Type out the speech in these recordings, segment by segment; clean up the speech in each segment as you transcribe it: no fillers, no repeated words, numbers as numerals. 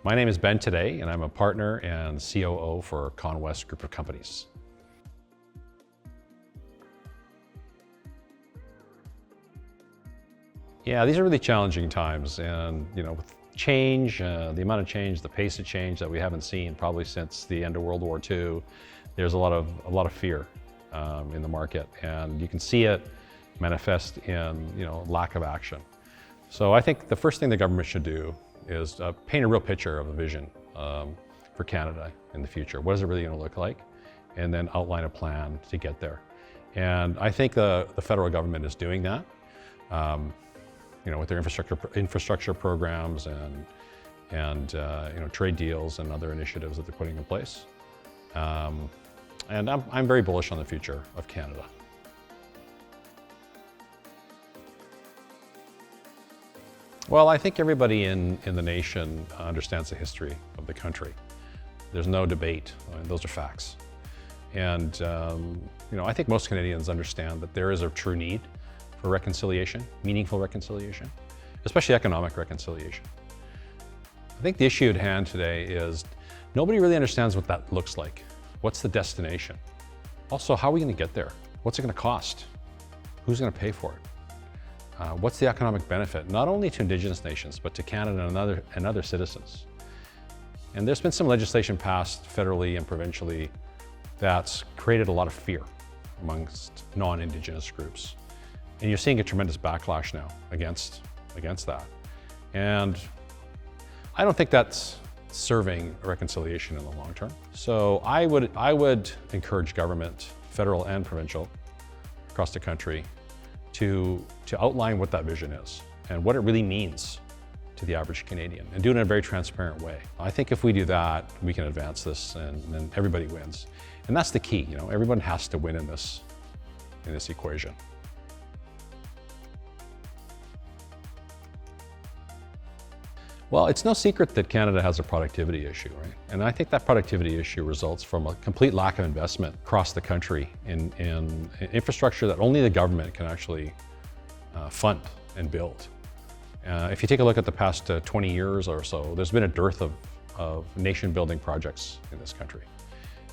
My name is Ben Taddei, and I'm a partner and COO for Conwest Group of Companies. Yeah, these are really challenging times, and with change, the amount of change, the pace of change that we haven't seen probably since the end of World War II, there's a lot of fear in the market, and you can see it manifest in lack of action. So I think the first thing the government should do is paint a real picture of a vision for Canada in the future. What is it really going to look like? And then outline a plan to get there. And I think the federal government is doing that, with their infrastructure programs and trade deals and other initiatives that they're putting in place. And I'm very bullish on the future of Canada. Well, I think everybody in the nation understands the history of the country. There's no debate. I mean, those are facts. And I think most Canadians understand that there is a true need for reconciliation, meaningful reconciliation, especially economic reconciliation. I think the issue at hand today is nobody really understands what that looks like. What's the destination? Also, how are we going to get there? What's it going to cost? Who's going to pay for it? What's the economic benefit, not only to Indigenous nations, but to Canada and other citizens? And there's been some legislation passed federally and provincially that's created a lot of fear amongst non-Indigenous groups. And you're seeing a tremendous backlash now against that. And I don't think that's serving a reconciliation in the long term. So I would encourage government, federal and provincial, across the country, to outline what that vision is and what it really means to the average Canadian, and do it in a very transparent way. I think if we do that, we can advance this and everybody wins. And that's the key, everyone has to win in this equation. Well, it's no secret that Canada has a productivity issue, right? And I think that productivity issue results from a complete lack of investment across the country in infrastructure that only the government can actually fund and build. If you take a look at the past 20 years or so, there's been a dearth of nation-building projects in this country.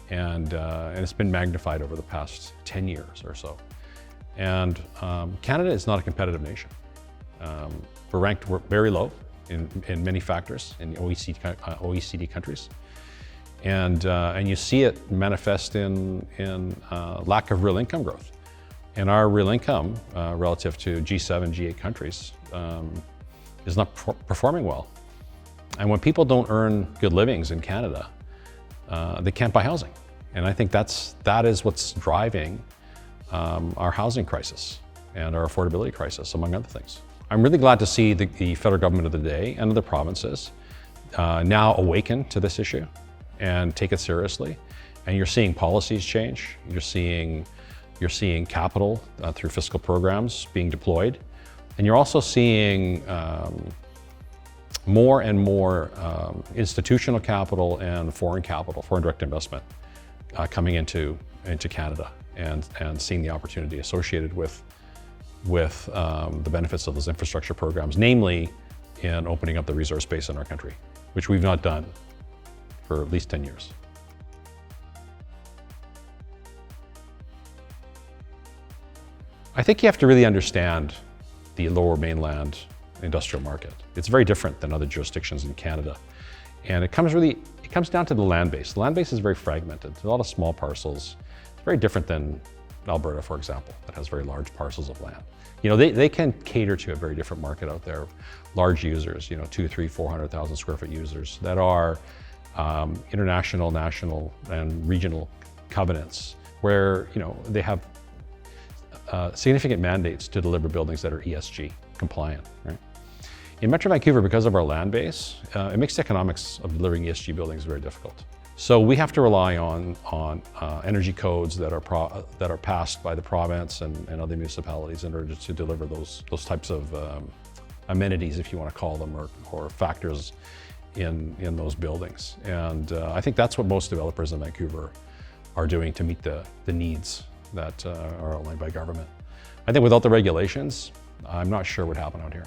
And it's been magnified over the past 10 years or so. And Canada is not a competitive nation. We're very low in many factors in OECD countries. And you see it manifest in lack of real income growth. And our real income relative to G7, G8 countries is not performing well. And when people don't earn good livings in Canada, they can't buy housing. And I think that is what's driving our housing crisis and our affordability crisis, among other things. I'm really glad to see the federal government of the day and the provinces now awaken to this issue and take it seriously. And you're seeing policies change. You're seeing capital through fiscal programs being deployed. And you're also seeing more and more institutional capital and foreign direct investment coming into Canada and seeing the opportunity associated with the benefits of those infrastructure programs, namely in opening up the resource base in our country, which we've not done for at least 10 years. I think you have to really understand the Lower Mainland industrial market. It's very different than other jurisdictions in Canada. And it comes down to the land base. The land base is very fragmented. There's a lot of small parcels. It's very different than Alberta, for example, that has very large parcels of land. They can cater to a very different market out there. Large users, 200,000, 300,000, 400,000 square foot users that are international, national, and regional covenants where, they have significant mandates to deliver buildings that are ESG compliant, right? In Metro Vancouver, because of our land base, it makes the economics of delivering ESG buildings very difficult. So we have to rely on energy codes that are passed by the province and other municipalities in order to deliver those types of amenities, if you want to call them, or factors in those buildings. And I think that's what most developers in Vancouver are doing to meet the needs that are outlined by government. I think without the regulations, I'm not sure what would happen out here.